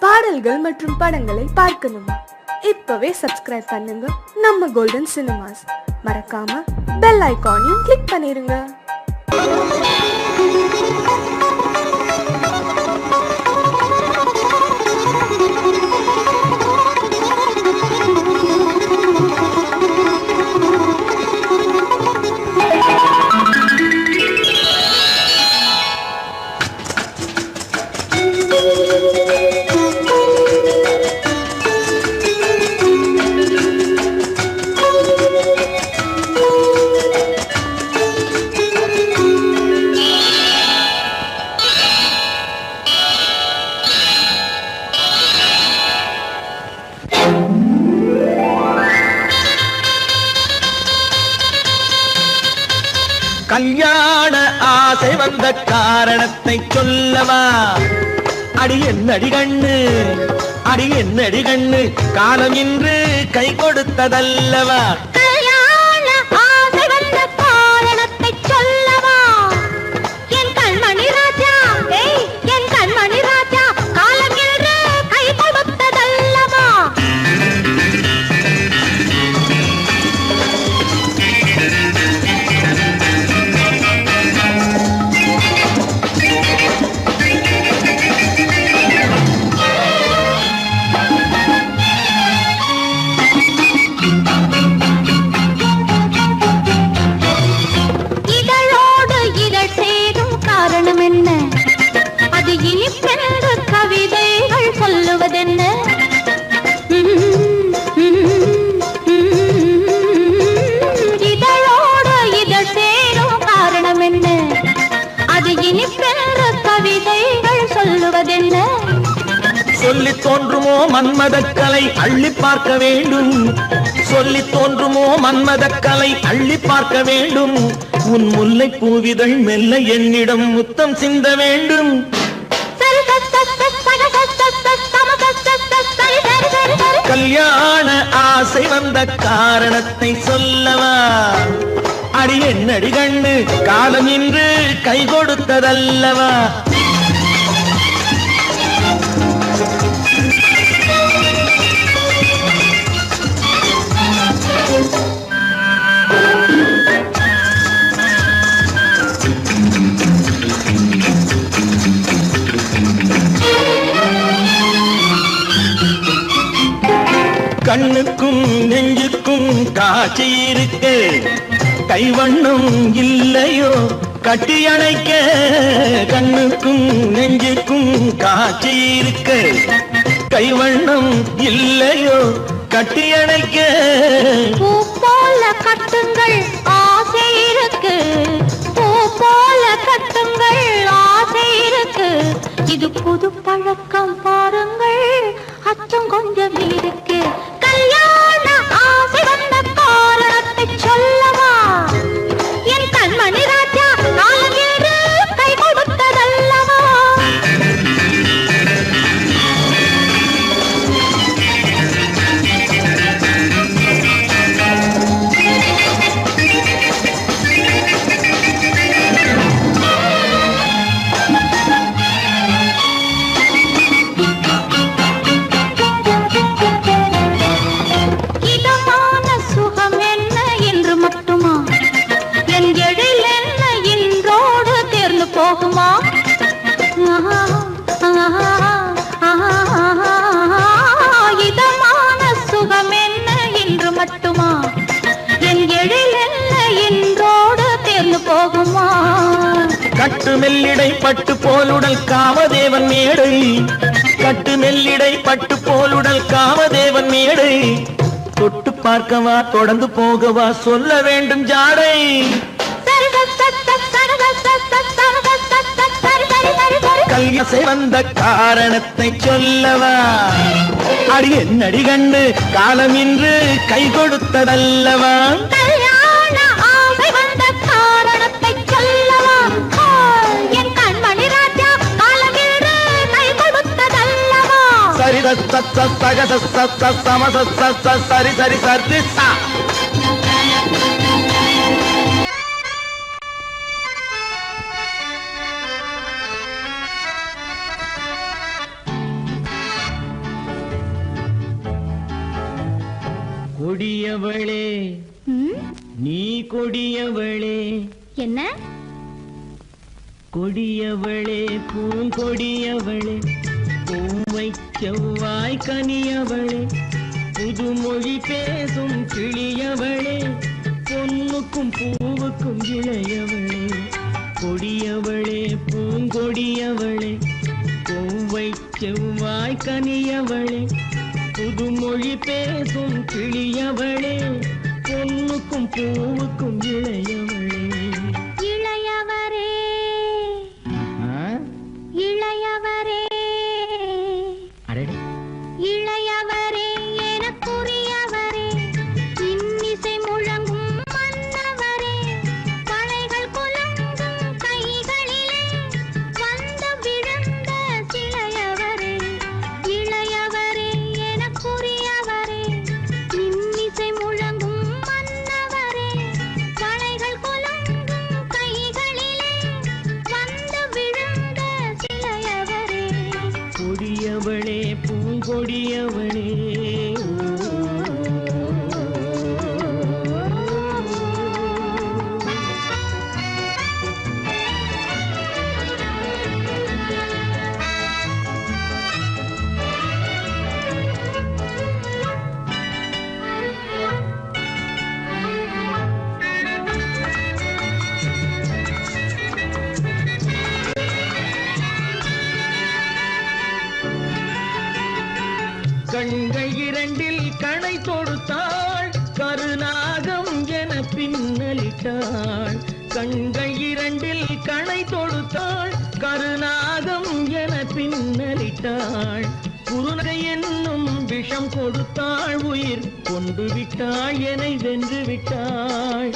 பாடல்கள் மற்றும் படங்களை பார்க்கணுமா? இப்பவே சப்ஸ்கிரைப் பண்ணுங்க நம்ம கோல்டன் சினிமாஸ். மறக்காம பெல் ஐகானையும் கிளிக் பண்ணிருங்க. கல்யாண ஆசை வந்த காரணத்தை சொல்லவா? அடி என்னடி கண்ணு, அடி என்னடி கண்ணு, காலம் இன்று கை கொடுத்ததல்லவா? கல்யாண ஆசை வந்த காரணத்தை சொல்லவா? என் கண்மணி ராஜா, என் கண்மணி ராஜா, காலம் இன்று கை கொடுத்ததல்லவா? சொல்லி தோன்றுமோ மன்மதக்கலை அள்ளி பார்க்க வேண்டும், சொல்லி தோன்றுமோ மன்மதக்கலை அள்ளி பார்க்க வேண்டும். உன் முல்லை பூவிதழ் மெல்ல என்னிடம் முத்தம் சிந்த வேண்டும். கல்யாண ஆசை வந்த காரணத்தை சொல்லவா? அடி என்னடி கண்ணு, காலம் இன்று கை கொடுத்ததல்லவா? கண்ணுக்கும் நெஞ்சுக்கும் காட்சி இருக்கு, கைவண்ணம் இல்லையோ கட்டி அணைக்க? கண்ணுக்கும் நெஞ்சுக்கும் காட்சி இருக்கு, கைவண்ணம் இல்லையோ கட்டி அணைக்க? பூ போல கட்டுங்கள் ஆசை இருக்கு, பூ போல கட்டுங்கள் ஆசை இருக்கு. இது புது பழக்கம் பாருங்கள், அச்சம் கொஞ்சம் இருக்கு. கல்யாண ஆசை வந்த காரணத்தை சொல்லவா? என் கண்மணி ராஜா, காலம் இன்று கை கொடுத்ததல்லவா? போகுமா? இதமான சுகம் என்ன என்று மட்டுமா? என் எழில் என்ன என்றோடு தேர்ந்து போகுமா? கட்டு மெல்லிடை பட்டு போலுடல் காமதேவன் மேடை, கட்டு மெல்லிடை பட்டு போலுடல் காமதேவன் மேடை. தொட்டு பார்க்கவா தொடர்ந்து போகவா சொல்ல வேண்டும் ஜாடை. கல்யாண வந்த காரணத்தை சொல்லவா? அடி என்னடி கண்டு, காலம் இன்று கை கொடுத்ததல்லவா? கல்யாண ஆசை வந்த காரணத்தை சொல்லவா? என் கண்மணி ராஜா, காலம் இன்று கை கொடுத்ததல்லவா? சரி சரி சரி சரி சா. கொடியவளே நீ கொடியவளே. என்ன? கொடியவளே பூங்கொடியவளே, பூவை செவ்வாய் கனியவளே, புதுமொழி பேசும் கிளியவளே, பொன்னுக்கும் பூவுக்கும் இளையவளே. கொடியவளே பூங்கொடியவளே, பூவை செவ்வாய் கனியவளே, புதுமொழி பேசும் கிளியவளே, பொன்னுக்கும் பூவுக்கும் இளையவளே. இளையவரே இளையவரே இளையவரே எனக்குரியவரே, இன்னிசை முழங்கும் மன்னவரே, கலைகள் குலுங்கும் கைகளிலே வந்து விழுந்த சிலையவரே. இளையவரே எனக்குரியவரே, இன்னிசை முழங்கும் மன்னவரே, கலைகள் குலுங்கும் கைகளிலே வந்து விழுந்த சிலையவரே. கொடியவளே பூங்கொடியவளே. கண்கள் இரண்டில் கணை தொடுத்தாள், கருநாகம் என பின்னலிட்டாள். கண்கள் இரண்டில் கணை தொடுத்தாள், கருநாகம் என பின்னலிட்டாள். குருநகை என்னும் விஷம் கொடுத்தாள், உயிர் கொண்டு விட்டாள், என்னை வென்று விட்டாள்.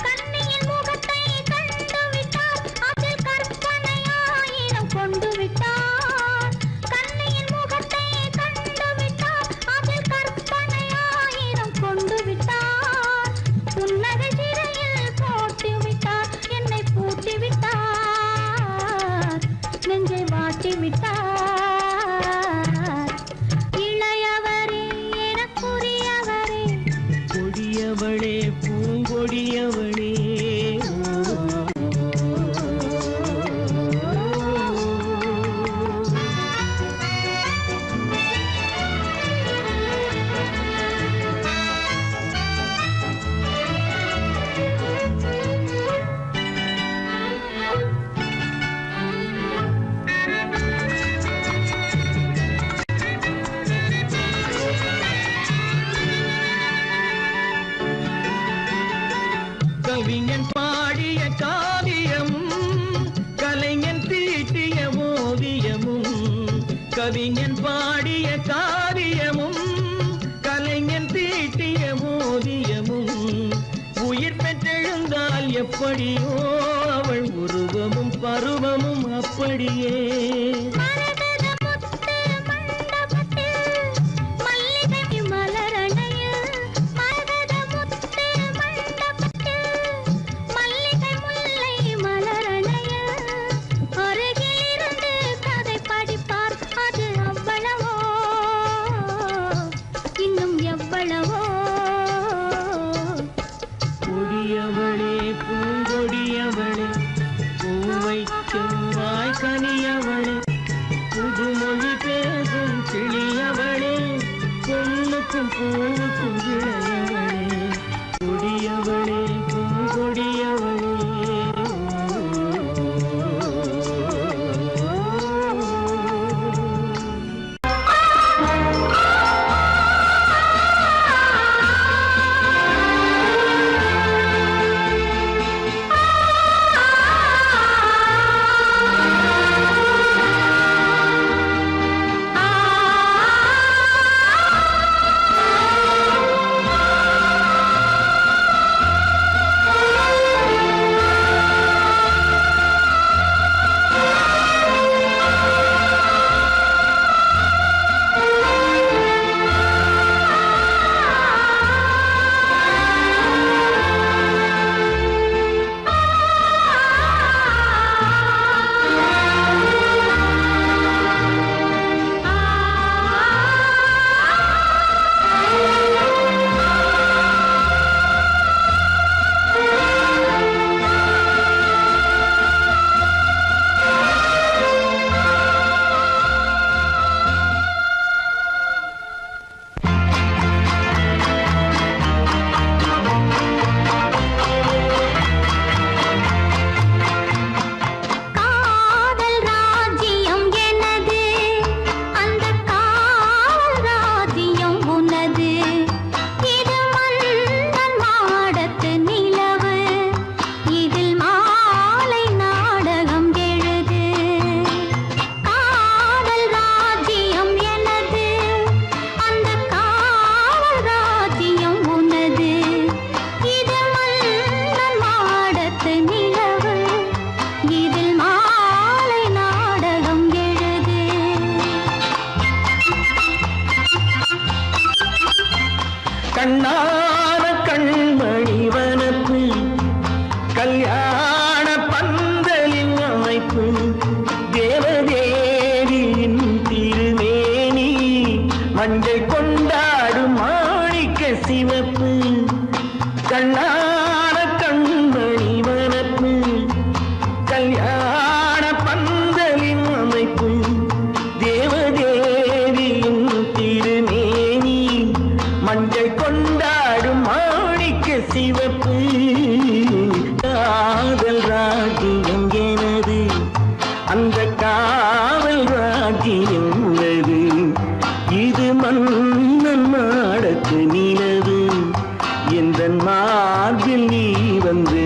கண்ணியின் முகத்தை கண்டு விட்டார், அதில் கற்பனையாயிரம் கொண்டு விட்டார். கண்ணியின் முகத்தை கண்டு விட்டார், அதில் கற்பனையாயிரம் கொண்டு விட்டார். புன்னகை சிறையில் போட்டு விட்டார், என்னை பூட்டி விட்டார், நெஞ்சை வாட்டி விட்டார். இளையவரே எனக்குரியவரே, கொடியவளே பூங்கொடியவளே. கவிஞன் பாடிய காவியமும், கலைஞன் தீட்டிய ஓவியமும். கவிஞன் பாடிய காவியமும், கலைஞன் தீட்டிய ஓவியமும். உயிர் பெற்றெழுந்தால் எப்படியோ அவள் உருவமும் பருவமும் அப்படியே. மரகத முத்து மண்டபத்தில் மல்லிகை மலரணையில், மரகத முத்து மண்டபத்தில் மல்லிகை முல்லை மலரணையில், அருகில் இருந்து கதை படிப்பார், அது அவ்வளவோ இன்னும் எவ்வளவோ. கொடியவளே பூங்கொடியவளே, பூவை செவ்வாய் கனியவளே, கண்ணான கண்மணி வனப்பு கல்யாண பந்தலின் அமைப்பு தேவதேவியின் திருமேனி மஞ்சள் கொண்டாடும் மாணிக்க சிவப்பு கண்ணான கண்மணி வனப்பு கல்யாண பந்தலின் அமைப்பு தேவதேவியின் திருமேனி மஞ்சள் கொண்டாடும் மாணிக்க சிவப்பு காதல் ராஜ்யம் எனது அந்த காவல் ராஜ்யம் உள்ளது இது மன்னன் மாடத்து நிலவு எந்த மார்பில் நீ வந்து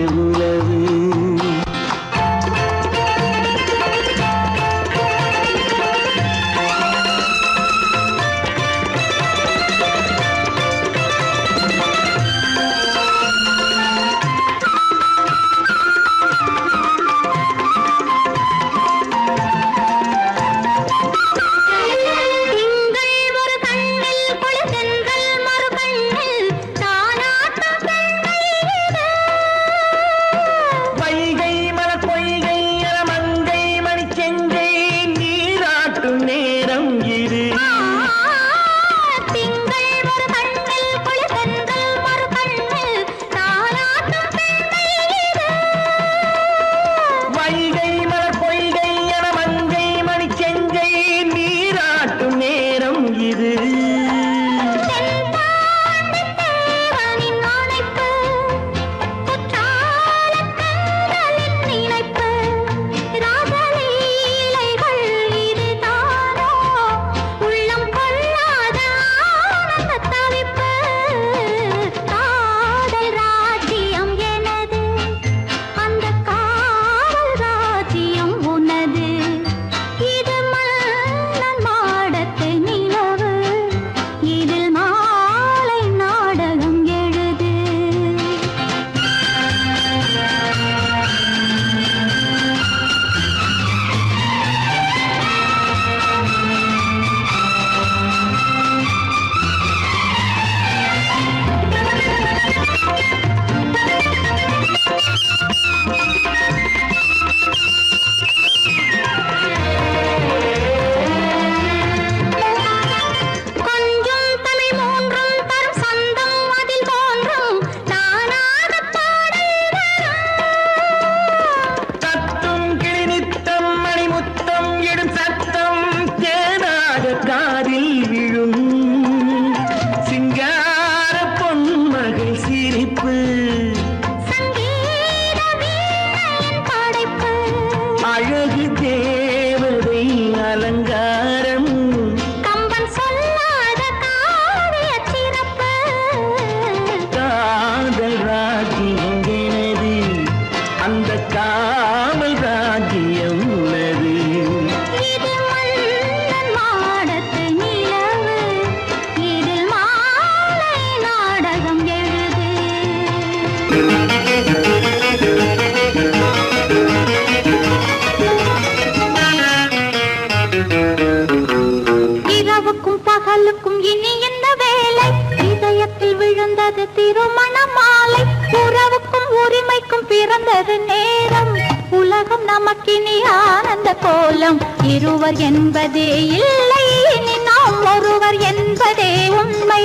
உலவு நமக்கினி ஆனந்த கோலம் இருவர் என்பதே இல்லை இனி நாம் ஒருவர் என்பதே உண்மை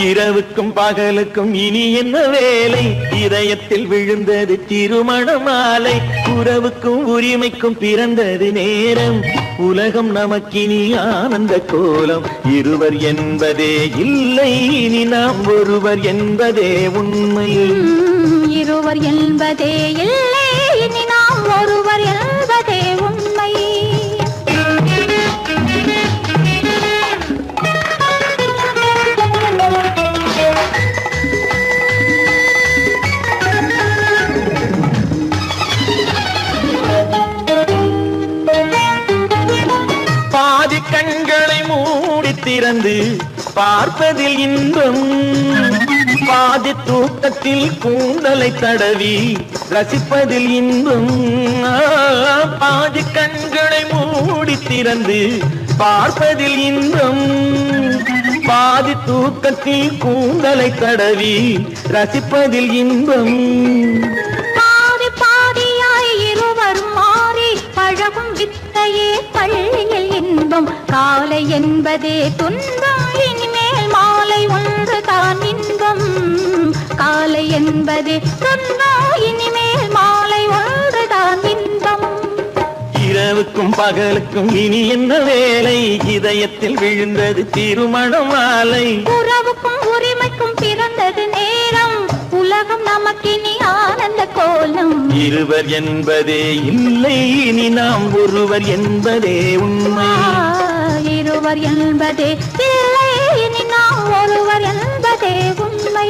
இரவுக்கும் பகலுக்கும் இனி என்ன வேலை இதயத்தில் விழுந்தது திருமண மாலை உறவுக்கும் உரிமைக்கும் பிறந்தது நேரம் உலகம் நமக்கினி ஆனந்த கோலம் இருவர் என்பதே இல்லை இனி நாம் ஒருவர் என்பதே உண்மை இருவர் என்பதே இல்லை இனி நாம் ஒருவர் என்பதே உண்மை பாதி கண்களை மூடி திறந்து பார்ப்பதில் இன்பம் பாதி தூக்கத்தில் கூந்தலை தடவி ரசிப்பதில் இன்பம் பாதி கண்களை மூடி திறந்து பார்ப்பதில் இன்பம் பாதி தூக்கத்தில் கூந்தலை தடவி ரசிப்பதில் இன்பம். பாதி பாதியாய் இருவரும் மாறி பழகும் வித்தையே பள்ளியில் இன்பம். காலை என்பதே துன்பம், இனிமேல் மாலை ஒன்று தான் இன்பம். காலை என்பதே துன்பம், இனிமேல் மாலை ஒன்று தான் இன்பம். இரவுக்கும் பகலுக்கும் இனி என்ன வேலை, இதயத்தில் விழுந்தது திருமண மாலை. உறவுக்கும் உரிமைக்கும் பிறந்தது நேரம், உலகம் நமக்கினி ஆனந்த கோலம். இருவர் என்பதே இல்லை, இனி நாம் ஒருவர் என்பதே உண்மை. இருவர் என்பதே இல்லை, இனி நாம் ஒருவர் என்பதே உண்மை.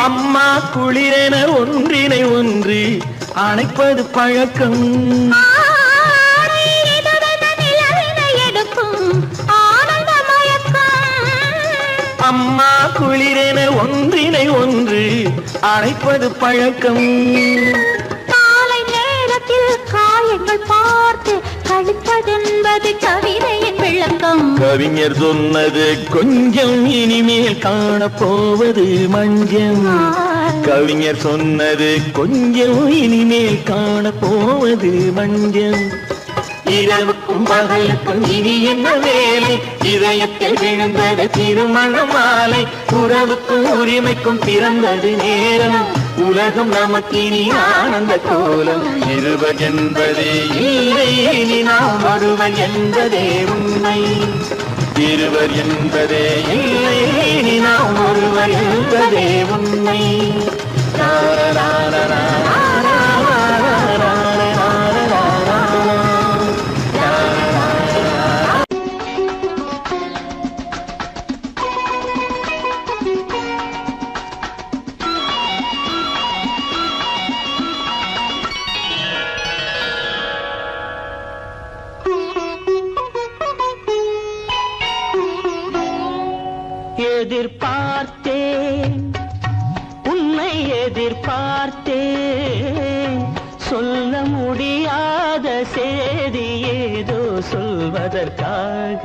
அம்மா குளிரென ஒன்றினை ஒன்று அணைப்பது பழக்கம். அம்மா குளிரென ஒன்றினை ஒன்று அணைப்பது பழக்கம். காலை நேரத்தில் காயங்கள் பார்த்து கழிப்பதென்பது கவிதையின் விளக்கம். கவிஞர் சொன்னது கொஞ்சம், இனிமேல் காணப்போவது மஞ்சம். கவிஞர் சொன்னது கொஞ்சம், இனிமேல் காணப்போவது மஞ்சம். இரவுக்கும் பகலுக்கும் இனி என்ன வேலை, இதயத்தில் விழுந்தது திருமண மாலை. உறவுக்கும் உரிமைக்கும் பிறந்தது நேரம், உலகம் நமக்கினி ஆனந்த கோலம். இருவர் என்பதே இல்லை, இனி நாம் ஒருவர் என்பதே உண்மை. இருவர் என்பதே இல்லை, இனி நாம் ஒருவர் என்பதே உண்மை. எதிர்பார்த்தேன், உன்னை எதிர்பார்த்தேன், சொல்ல முடியாத செய்தி ஏதோ சொல்வதற்காக,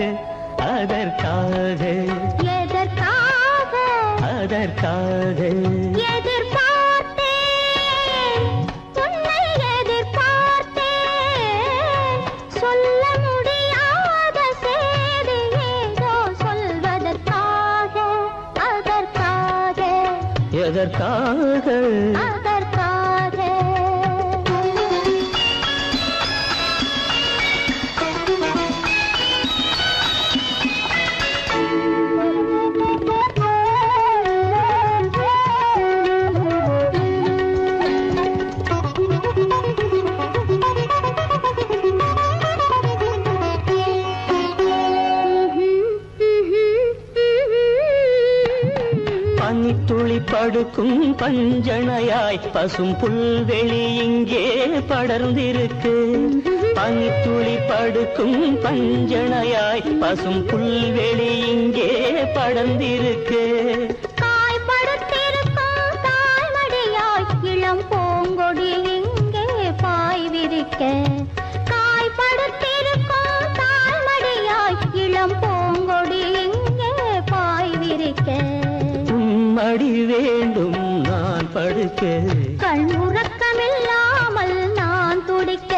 அதற்காக எதற்காக அதற்காக எதிர்பார்த்தேன், உன்னை எதிர்பார்த்தேன், சொல்ல முடியாத செய்தி ஏதோ சொல்வதற்காக, அதற்காக எதற்காக அதற்காக. பனித்துளி படுக்கும் பஞ்சணையாய் பசும் புல்வெளி இங்கே படர்ந்திருக்கு. பனித்துளி படுக்கும் பஞ்சணையாய் பசும் புல்வெளி இங்கே படர்ந்திருக்கு. காய்படுத்திருக்கும் தாய்மடியாய் இளம் பூங்கொடி இங்கே பாய் விரிக்க. காய்படுத்திருக்கும் தாய்மடியாய் இளம் பூங்கொடி இங்கே பாய் விரிக்க. மடி வேண்டும் நான் படுக்க, கண் உறக்கமில்லாமல் நான் துடிக்க.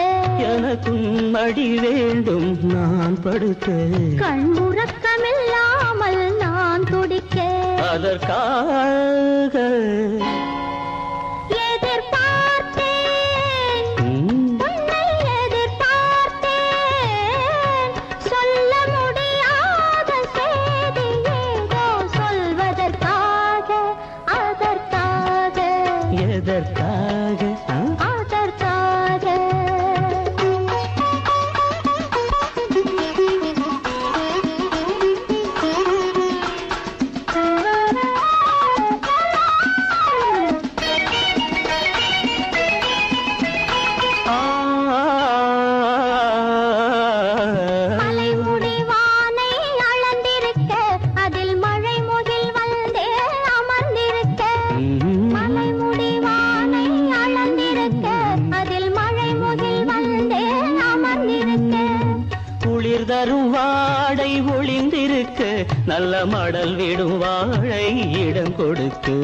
எனக்கும் மடி வேண்டும் நான் படுக்க, கண் உறக்கமில்லாமல் நான் துடிக்க. அதற்காக எதிர்பார்த்தேன், உன்னை எதிர்பார்த்தேன், சொல்ல முடியாத செய்தி ஏதோ சொல்வதற்காக, அதற்காக எதற்காக அதற்காக. நல்ல மடல் விடும் வாழை இடம் கொடுத்து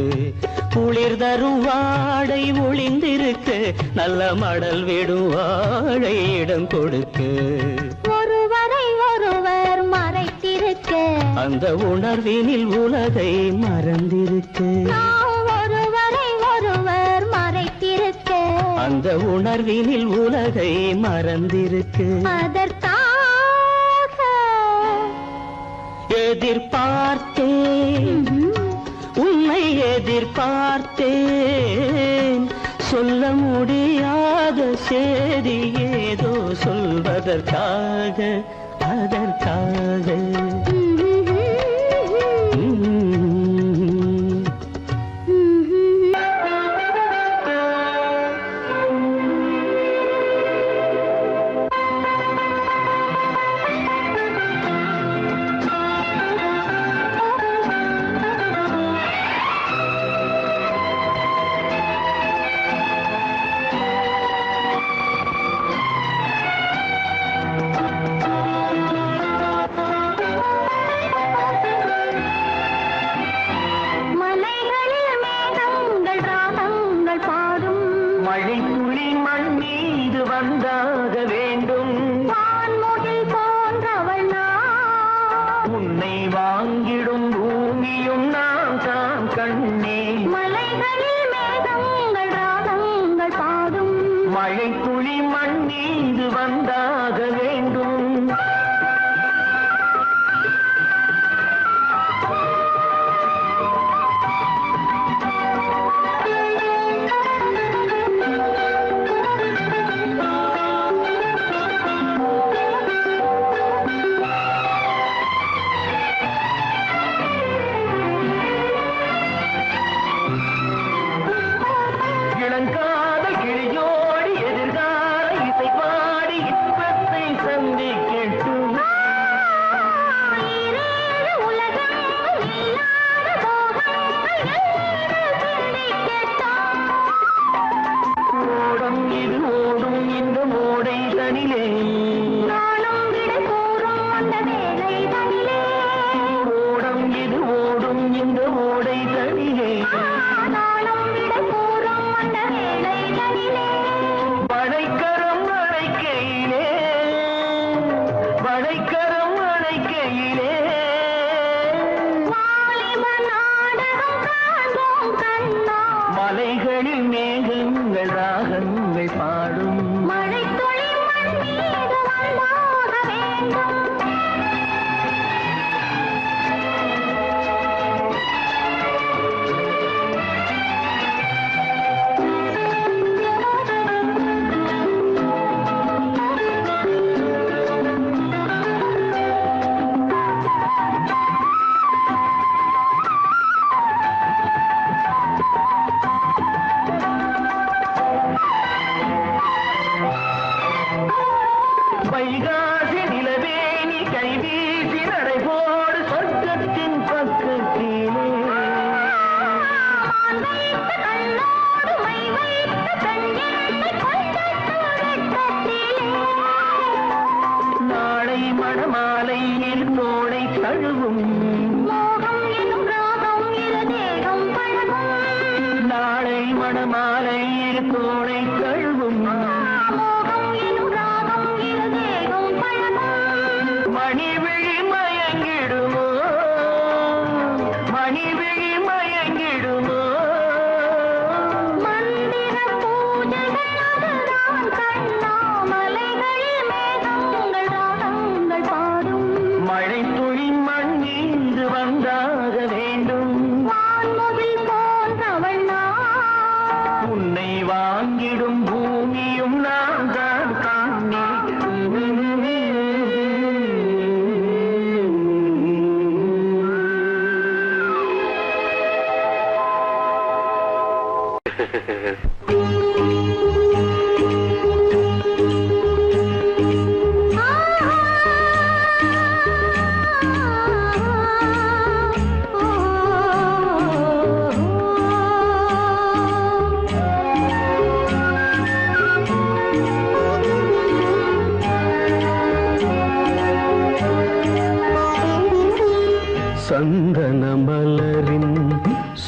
குளிர் தரும் வாடை ஒளிந்திருக்கு நல்ல மடல் விடும் வாழை இடம் கொடுத்து ஒருவரை ஒருவர் மறைத்திருக்க அந்த உணர்வினில் உலகை மறந்திருக்கு ஒருவரை ஒருவர் மறைத்திருக்க அந்த உணர்வினில் உலகை மறந்திருக்கு அதற்காக எதிர்பார்த்தேன் உன்னை எதிர்பார்த்தேன் சொல்ல முடியாத செய்தி ஏதோ சொல்வதற்காக அதற்காக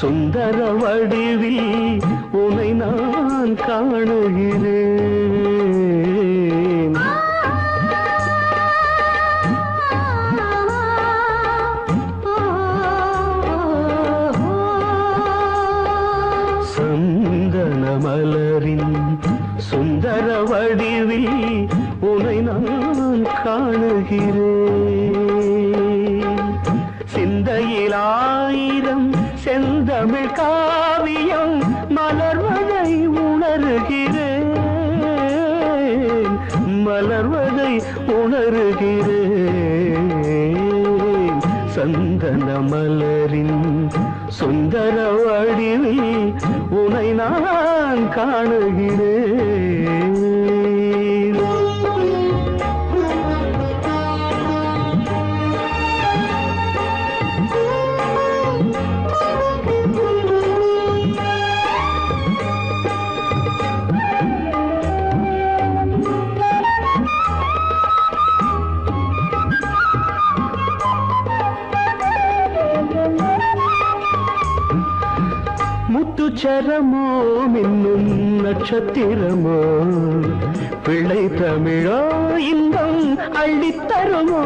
சுந்தர வடிவில் உனை நான் காணுகிறேன். சந்தன மலரின் சுந்தர வடிவில் உனை நான் காணுகிறேன். சிந்தையில் ஆயிரம் செந்தமிழ் காவியம் மலர்வதை உணர்கிறேன், மலர்வதை உணர்கிறேன். சந்தன மலரின் சுந்தர வடிவில் உனை நான் காணுகிறேன். முத்துச்சரமோ மின்னும் நட்சத்திரமோ பிள்ளை தமிழோ இன்பம் அள்ளித்தருமோ.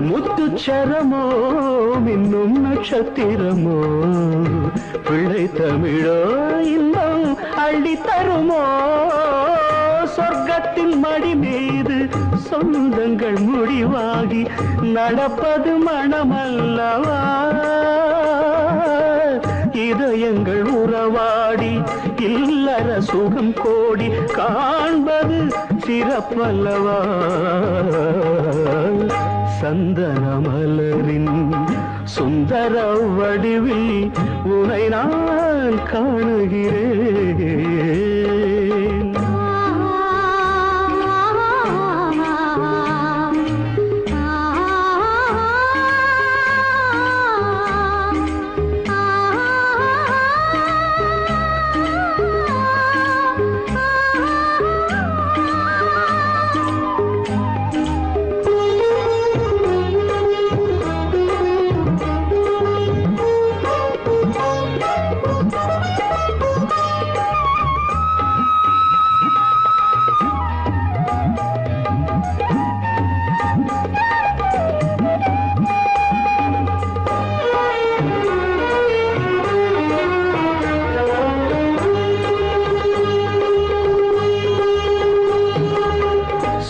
முத்துச்சரமோ மின்னும் நட்சத்திரமோ பிள்ளை தமிழோ இன்பம் அள்ளித்தருமோ. சொர்க்கத்தின் மடி மீது சொந்தங்கள் முடிவாகி நடப்பது மனமல்லவா. இதயங்கள் உறவாடி இல்லற சுகம் கோடி காண்பது சிறப்பல்லவா. சந்தன மலரின் சுந்தர வடிவில் உனை நான் காணுகிறேன்.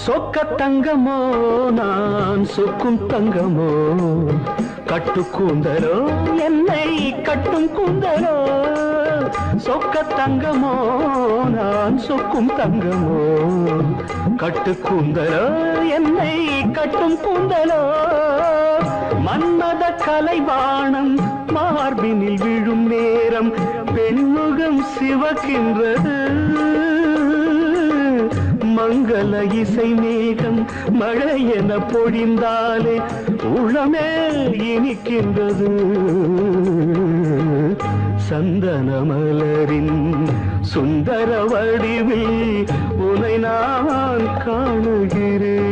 சொக்க தங்கமோ நான் சொக்கும் தங்கமோ கட்டு கூந்தலோ என்னை கட்டும் கூந்தலோ. சொக்க தங்கமோ நான் சொக்கும் தங்கமோ கட்டு கூந்தலோ என்னை கட்டும் கூந்தலோ. மன்மத கலைவாணம் மார்பினில் விழும் நேரம் பெண்முகம் சிவக்கின்றது. மங்கள இசை மேகம் மழை என பொழிந்தாலே உளமே இனிக்கின்றது. சந்தன மலரின் சுந்தர வடிவில் உனை நான் காணுகிறேன்.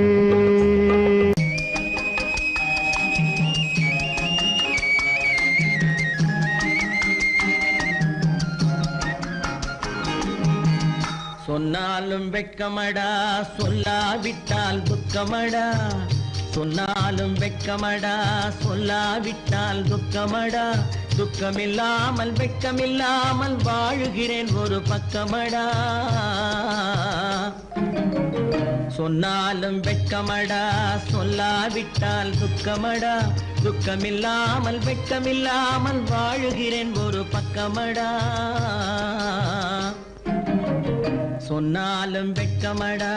சொன்னாலும் வெட்கமடா சொல்லாவிட்டால் துக்கமடா. சொன்னாலும் வெட்கமடா சொல்லாவிட்டால் துக்கமடா. துக்கமில்லாமல் வெட்கமில்லாமல் வாழுகிறேன் ஒரு பக்கமடா. சொன்னாலும் வெட்கமடா சொல்லாவிட்டால் துக்கமடா. துக்கமில்லாமல் வெட்கமில்லாமல் வாழுகிறேன் ஒரு பக்கமடா. சொன்னாலும் வெட்கமடா.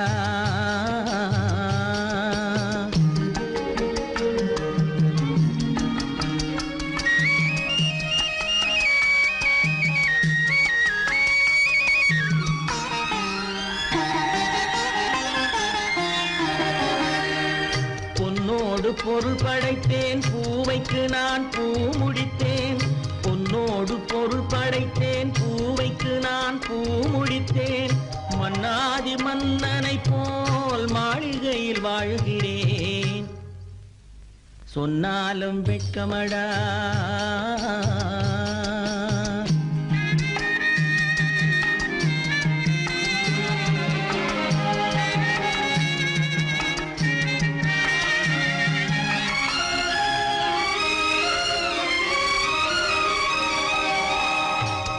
பொன்னோடு பொருள் படைத்தேன் பூவைக்கு நான் பூ முடித்தேன். பொன்னோடு பொருள் படைத்தேன் பூவைக்கு நான் பூ முடித்தேன். மன்னாதி மன்னனை போல் போல் மாளிகையில் வாழ்கிறேன். சொன்னாலும் வெட்கமடா.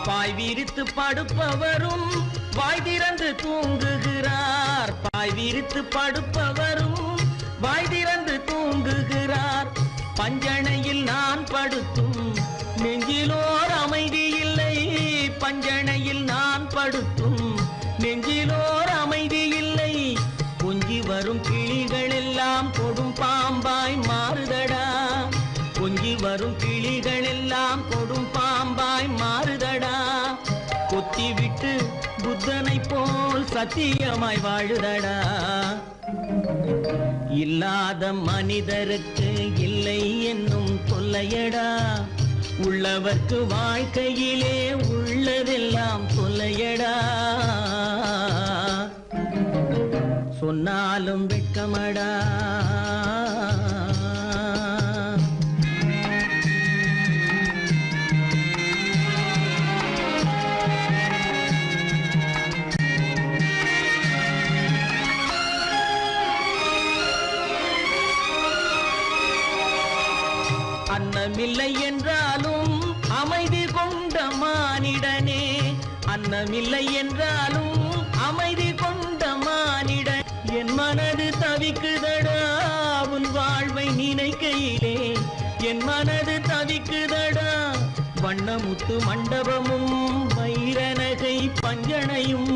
பாய் விரித்து படுப்பவரும் வாய் திறந்து தூங்குகிறார். பாய் விரித்து படுப்பவரும் வாய் திறந்து தூங்குகிறார். பஞ்சணையில் நான் படுத்தும் நெஞ்சிலோர் அமைதி இல்லை. பஞ்சணையில் நான் படுத்தும் நெஞ்சிலோர் அமைதி இல்லை. கொஞ்சி வரும் கிளிகள் எல்லாம் கொடும் பாம்பாய் மாறுதடா. கொஞ்சி வரும் கிளிகள் எல்லாம் கொடும் பாம்பாய் மாறுதடா. கொத்தி விட்டு புத்தனை போல் சத்தியமாய் வாழுதடா. இல்லாத மனிதருக்கு இல்லை என்னும் தொல்லையடா. உள்ளவர்க்கு வாழ்க்கையிலே உள்ளதெல்லாம் தொல்லையடா. சொன்னாலும் வெட்கமடா. அன்னமில்லை என்றாலும் அமைதி கொண்ட மானிடனே. அன்னமில்லை என்றாலும் அமைதி கொண்ட மானிடன். என் மனது தவிக்குதடா உன் வாழ்வை நினைக்கையிலே. என் மனது தவிக்குதடா. வண்ணமுத்து மண்டபமும் வைரநகை பஞ்சனையும்.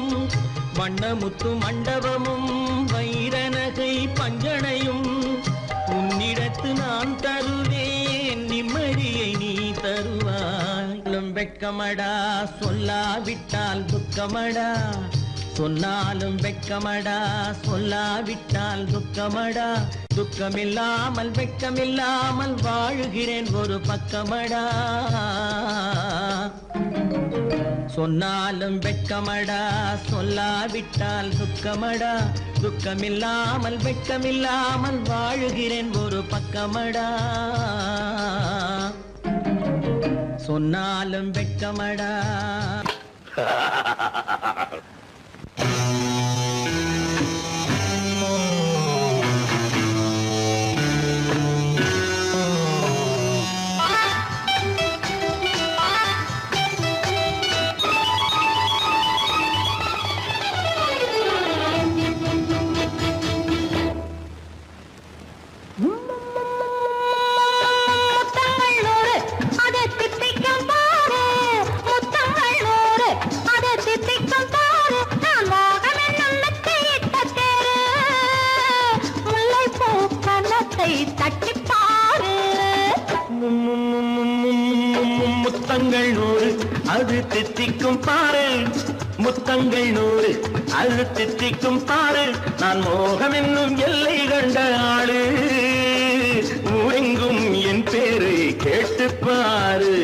வண்ணமுத்து மண்டபமும் வைரநகை பஞ்சனையும். உன்னிடத்து நான் தருவேன் நிம்மதியை நீ தருவாய். வெட்கமடா சொல்லாவிட்டால் துக்கமடா. சொன்னாலும் வெட்கமடா சொல்லாவிட்டால் துக்கமடா. துக்கமில்லாமல் வெட்கமில்லாமல் வாழுகிறேன் ஒரு பக்கமடா. சொன்னாலும் வெட்கமடா சொல்லாவிட்டால் துக்கமடா. துக்கமில்லாமல் வெட்கமில்லாமல் வாழுகிறேன் ஒரு பக்கமடா. சொன்னாலும் வெட்கமடா. முத்தங்கள் 100 அது தித்திக்கும் பாரு. முத்தங்கள் 100 அது தித்திக்கும் பாரு. நான் மோகம் என்னும் எல்லை கண்ட ஆளு. ஊரெங்கும் என் பேரை கேட்டுப்பாரு.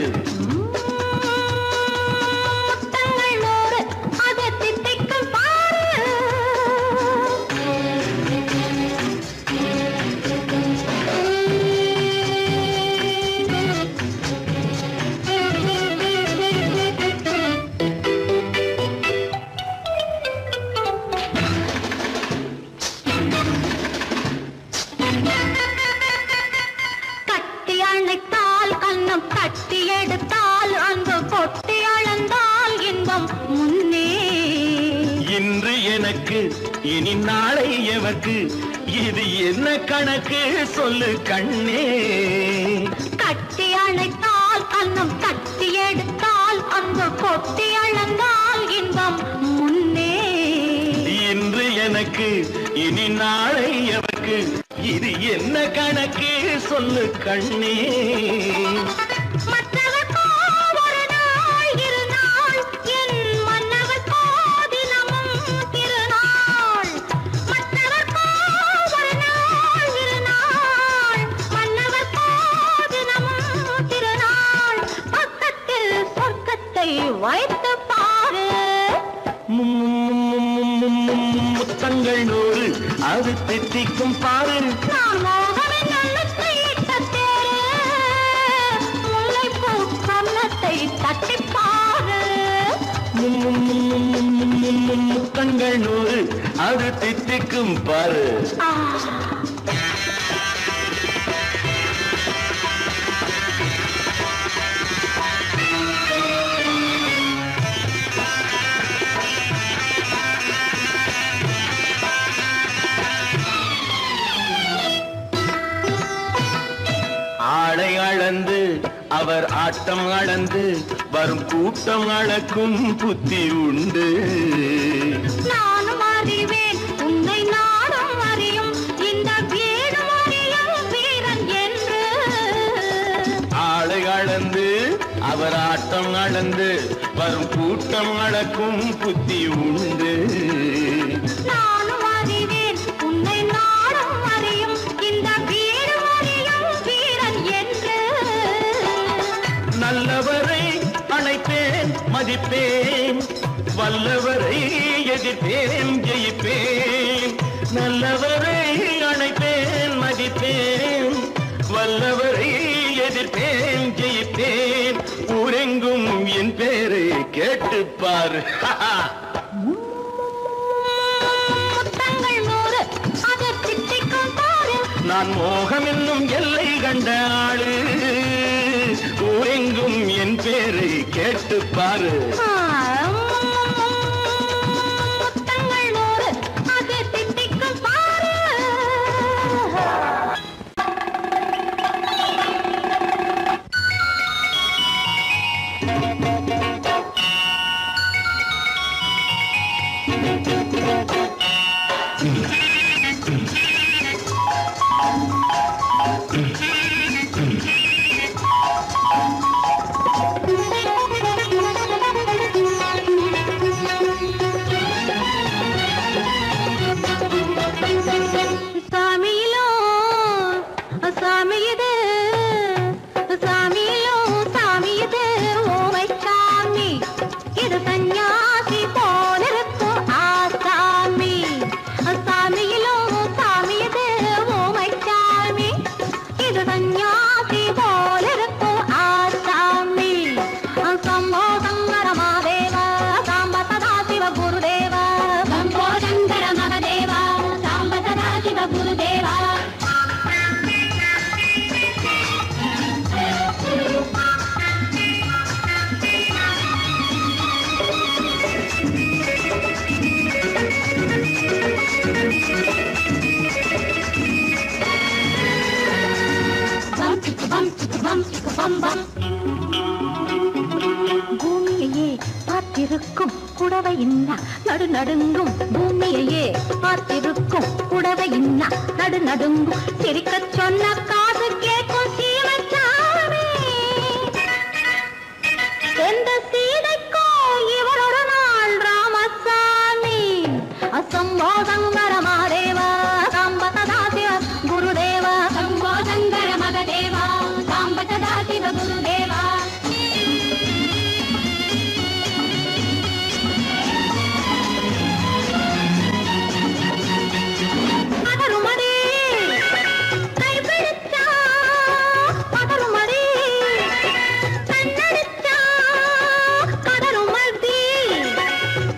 இன்று எனக்கு இனி நாளை எவர்க்கு இது என்ன கணக்கு சொல்லு கண்ணே. கட்டி அணைத்தால் கண்ணம் கட்டி எடுத்தால் அங்கு கொட்டி அளந்தால் இன்பம் முன்னே. இன்று எனக்கு இனி நாளை எவர்க்கு இது என்ன கணக்கு சொல்லு கண்ணே. வைத்து பாரு. முத்தங்கள் 100 அது தித்திக்கும் பாரு. நான் மோகனின் எண்ணத்தை இட்ட தேரு, முல்லைப்பூ கன்னத்தை தட்டிப்பாரு. முத்தங்கள் 100 அது தித்திக்கும் பாரு. ஆளை அளந்து அவர் ஆட்டம் அளந்து வரும் கூட்டம் அளக்கும் புத்தி உண்டு. நானும் அறிவேன் உன்னை நாடும் அறியும் இந்த வீடும் அறியும் வீரன் என்று. ஆளை அளந்து அவர் ஆட்டம் அளந்து வரும் கூட்டம் அளக்கும் புத்தி உண்டு. நானும் அறிவேன் உன்னை நாடும் அறியும் இந்த வீடும் அறியும் வீரன் என்று. நல்லவரை அழைப்பேன் மதிப்பேன், வல்லவரை எதிர்ப்பேன் ஜெயிப்பேன். நல்லவரை அழைப்பேன் மதிப்பேன், வல்லவரை எதிர்ப்பேன் ஜெயிப்பேன். ஊரெங்கும் என் பேரை கேட்டுப்பார். முத்தங்கள் 100 அது தித்திக்கும் பாரு. நான் மோகம் என்னும் எல்லை கண்ட ஆளு, ஊரெங்கும் என் பேரை கேட்டுப்பாரு. முத்தங்கள் 100 அது தித்திக்கும் பாரு. சாமியிலோ சாமி இது, சாமியிலோ சாமி இது ஓமை சாமி. இது சந்நியாசி போலிருக்கும் ஆசாமி. சாமியிலோ சாமி இது ஓமை சாமி. இது சந்நியாசி போலிருக்கும் ஆசாமி. சம்போ சங்கர மகாதேவ சாம்ப சதா சிவ குருதேவ. சம்போ சங்கர மகாதேவ சாம்ப சதா சிவ குருதேவ. பூமியையே பார்த்திருக்கும் புடவை இன்னா நடு நடுங்கும். பூமியையே பார்த்திருக்கும் புடவை இன்னா நடு நடுங்கும். சிரிக்கச் சொன்ன காது கேட்கும் சீமச்சாமி. எந்த சீதைக்கோ இவரோட நாள் ராமசாமி. அசம்போ சங்கர மகாதேவ சாம்ப சதா சிவ குருதேவ. சம்போ சங்கர மகதேவ சாம்ப சதா சிவ குருதேவ. பதறுமடி கைப்பிடிச்சா, பதறுமடி கண்ணடிச்சா, பதறுமடி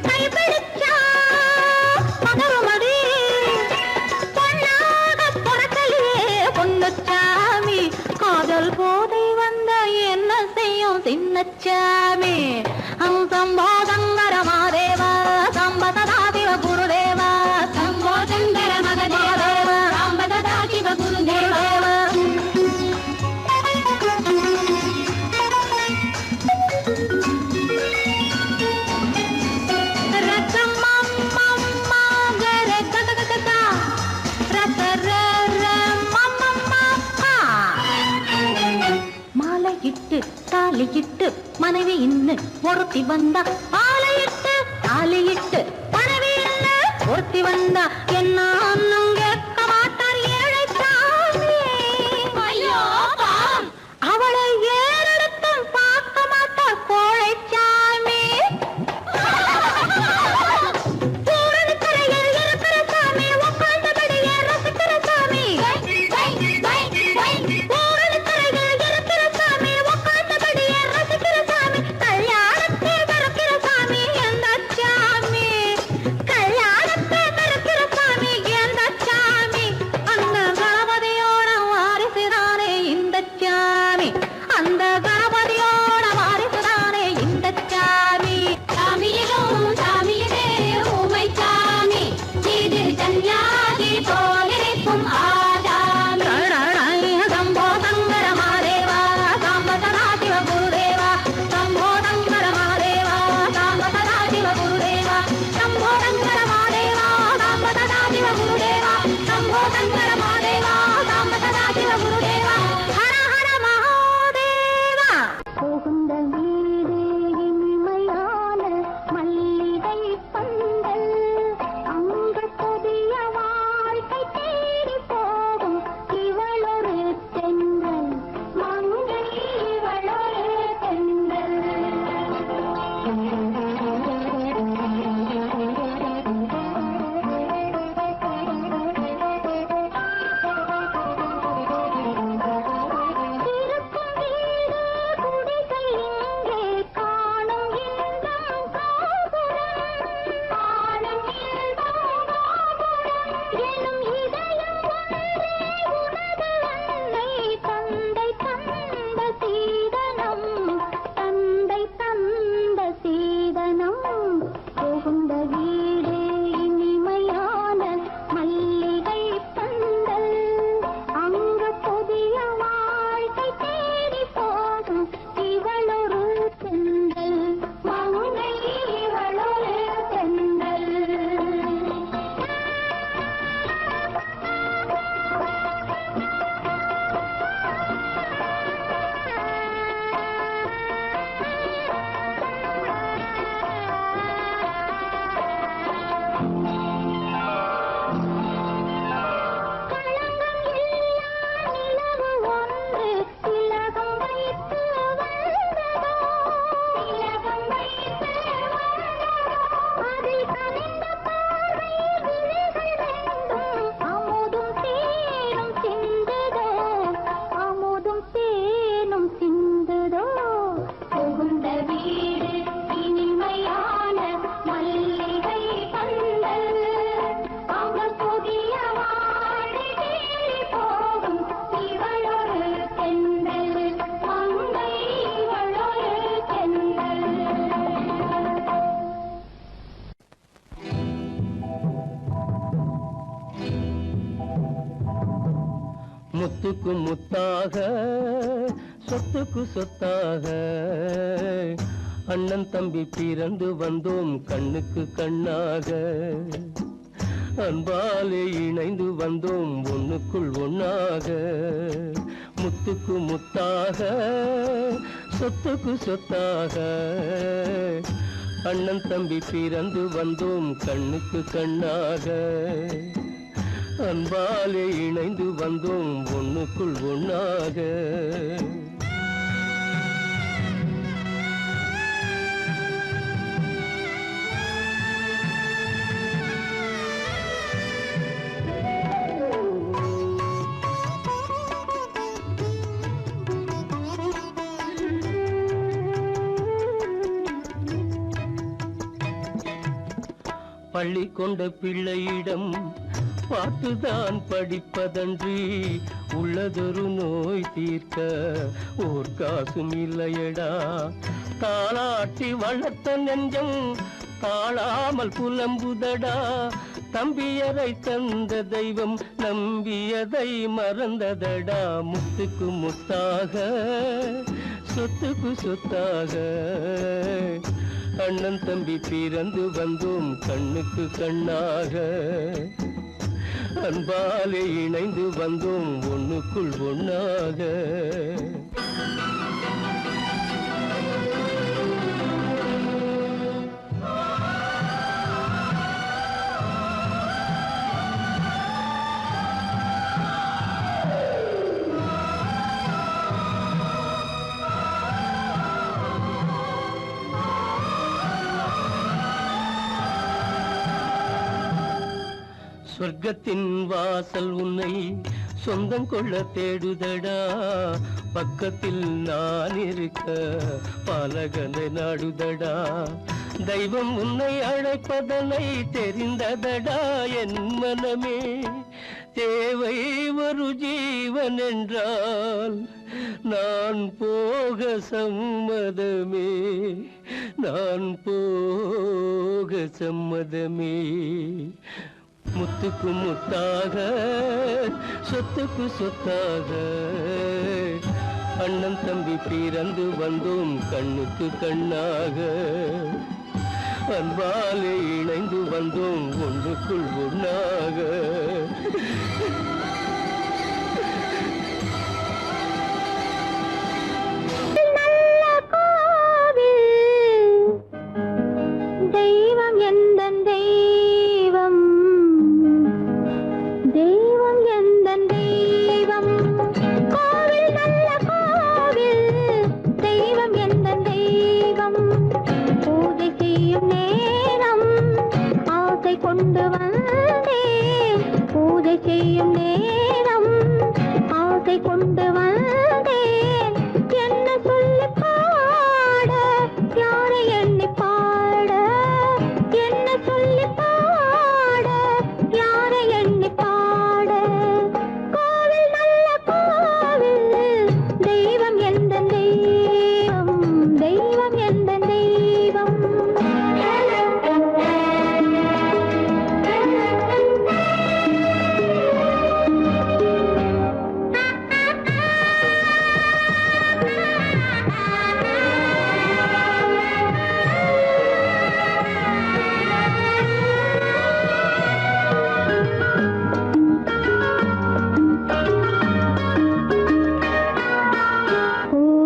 கைப்பிடிச்சா, பதறுமடி பொன்னாக பொறக்கலையே பொன்னுச்சாமி. காதல் போதை வந்த என்ன செய்யும் சின்னச்சாமி. சம்போ சங்கர மகாதேவ சாம்ப சதா சிவ குருதேவ. சம்போ சங்கர மகதேவ சாம்ப சதா சிவ குருதேவ. மாலையிட்டு தாலியிட்டு மனைவி இன்னு ஒருத்தி வந்தா. மாலையிட்டு தாலியிட்டு மனைவி இன்னு ஒருத்தி வந்தா. என்ன அன்னும் கேட்க மாட்டார் ஏழை சாமி. ஐயோ அவளை ஏறெடுத்தும் பார்க்க மாட்டார் கோழை சாமி. பூரணி கரையில் இருக்கிற சாமி உட்கார்ந்தபடி முத்துக்கு முத்தாக சொத்துக்கு சொத்தாக அண்ணன் தம்பி பிறந்து வந்தோம் கண்ணுக்கு கண்ணாக அன்பாலே இணைந்து வந்தோம் ஒண்ணுக்குள் ஒண்ணாக முத்துக்கு முத்தாக சொத்துக்கு சொத்தாக அண்ணன் தம்பி பிறந்து வந்தோம் கண்ணுக்கு கண்ணாக அன்பாலே இணைந்து வந்தோம் ஒண்ணுக்குள் ஒண்ணாக பள்ளி கொண்ட பிள்ளையிடம் பார்த்துதான் படிப்பதன்றி உள்ளதொரு நோய் தீர்க்க ஓர் காசும் இல்லையடா தாளாட்டி வளர்த்த நெஞ்சம் தாழாமல் புலம்புதடா தம்பியரை தந்த தெய்வம் நம்பியதை மறந்ததடா முத்துக்கு முத்தாக சொத்துக்கு சொத்தாக அண்ணன் தம்பி பிறந்து வந்தோம் கண்ணுக்கு கண்ணாக அன்பாலே இணைந்து வந்தோம் ஒண்ணுக்குள் ஒண்ணாக சொர்க்கத்தின் வாசல் உன்னை சொந்தம் கொள்ள தேடுதடா பக்கத்தில் நான் இருக்க பாலகனை நாடுதடா தெய்வம் உன்னை அழைப்பதனை தெரிந்ததடா என் மனமே தேவை ஒரு ஜீவன் என்றால் நான் போக சம்மதமே நான் போக சம்மதமே முத்துக்கு முத்தாக சொத்துக்கு சொத்தாக அண்ணன் தம்பி பிறந்து வந்தோம் கண்ணுக்கு கண்ணாக அன்பாலே இணைந்து வந்தோம் ஒன்றுக்குள் ஒண்ணாக தெய்வம் எந்தன் தெய்வம் தெய்வம் எந்தன் தெய்வம் கோவில் நல்ல கோவில் தெய்வம் எந்தன் தெய்வம் பூஜை செய்யும் நேரம் ஆசை கொண்டு வந்தேன் பூஜை செய்யும் நேரம் ஆசை கொண்டு வந்தேன் என்ன சொல்லி பாட யாரை எண்ணி பாட என்ன சொல்லி பாட யாரை எண்ணி பாட கோவில் நல்ல கோவில் தெய்வம் எந்த தெய்வம் தெய்வம் எந்த தெய்வம்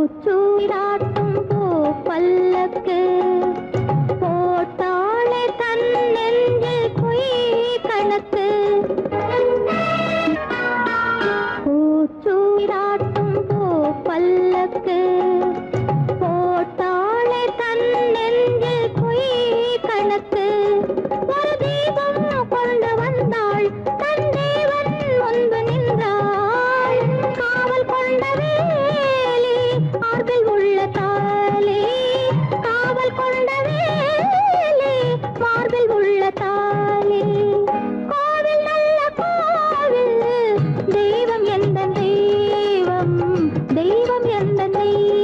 பூச்சூடாட்டும் பூ பல்லக்கு போட்டாளே தன் நெஞ்சில் பொய் கணக்கு பூச்சூடாட்டும் பூ பல்லக்கு போட்டாளே தன் நெஞ்சில் பொய் கணக்கு ஒரு தீபம் கொண்டு வந்தாள் தன் தேவன் முன்பு நின்றாள் காவல் கொண்ட வேலி மார்பில் உள்ள தாலி காவல் கொண்ட வேலி மார்பில் உள்ள தாலி கோவில் நல்ல கோவில் தெய்வம் எந்த தெய்வம் தெய்வம் எந்த தெய்வம்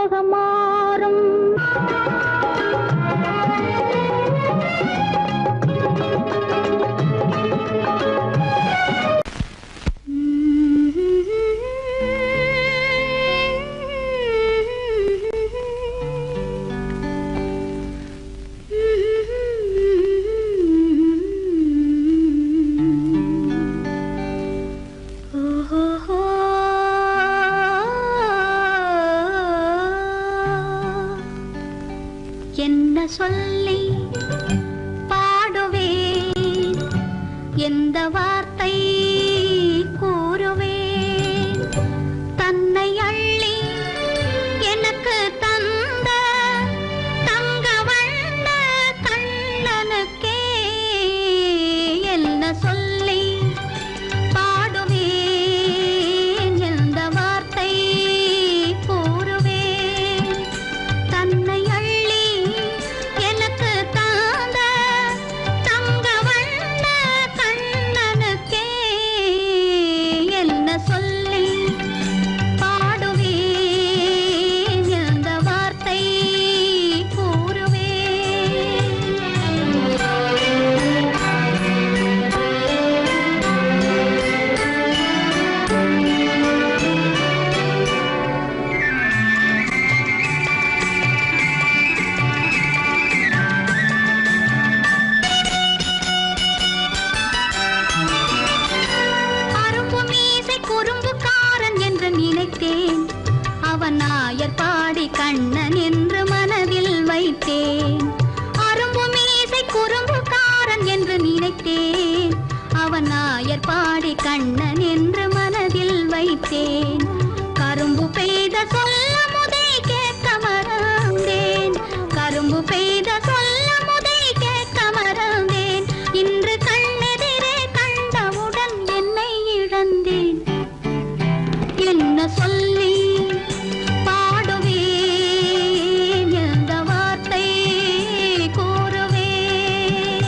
மோகம் மாறும். என்ன சொல்லி பாடுவேன், எந்த வார்த்தை கூறுவேன், தன்னை அள்ளி எனக்கு தந்த தங்க வண்ண கண்ணனுக்கே என்ன சொல்லி பாடுவேன், எந்த வார்த்தை கூறுவேன், தன்னை அள்ளி எனக்கு தாந்த தங்க வண்ண கண்ணனுக்கே என்ன சொல்லி பாடுவேன், எந்த வார்த்தை குறும்புக்காரன் என்று நினைத்தேன், அவன் நாயர் பாடி கண்ணன் என்று மனதில் வைத்தேன். அரும்பு மீசை குறும்புக்காரன் என்று நினைத்தேன், அவன் நாயர் பாடி கண்ணன் என்று மனதில் வைத்தேன். கரும்பு பெய்த சொல்ல முதை கேட்க மறந்தேன், கரும்பு பெய்த சொல்ல முதை கேட்க மறந்தேன். இன்று கண்ணெதிரே கண்டவுடன் என்னை இழந்தேன். என்ன சொல்லி பாடுவேன், எந்த வார்த்தை கூறுவேன்.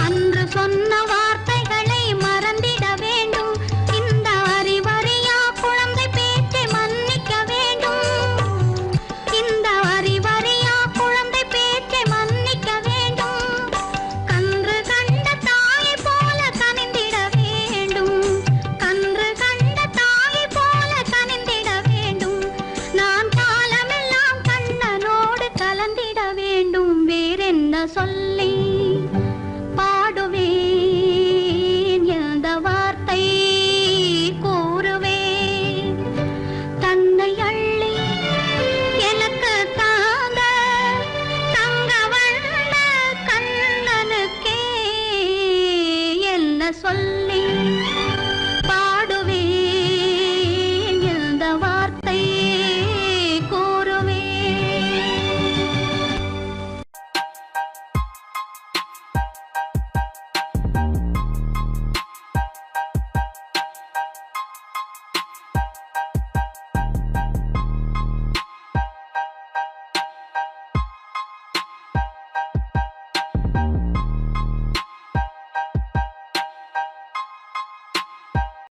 அன்று சொன்ன வார்த்தைகளை மறந்திட வேண்டும், இந்த அறிவறியா குழந்தை பேச்சை மன்னிக்க வேண்டும், இந்த அறிவறியா குழந்தை பேச்சை மன்னிக்க வேண்டும். கன்று கண்ட தாயை போல கனிந்திட வேண்டும், கன்று கண்ட தாயை போல கனிந்திட வேண்டும். நான் காலமெல்லாம் கண்ணனோடு கலந்திட வேண்டும். வேறென்ன சொல்ல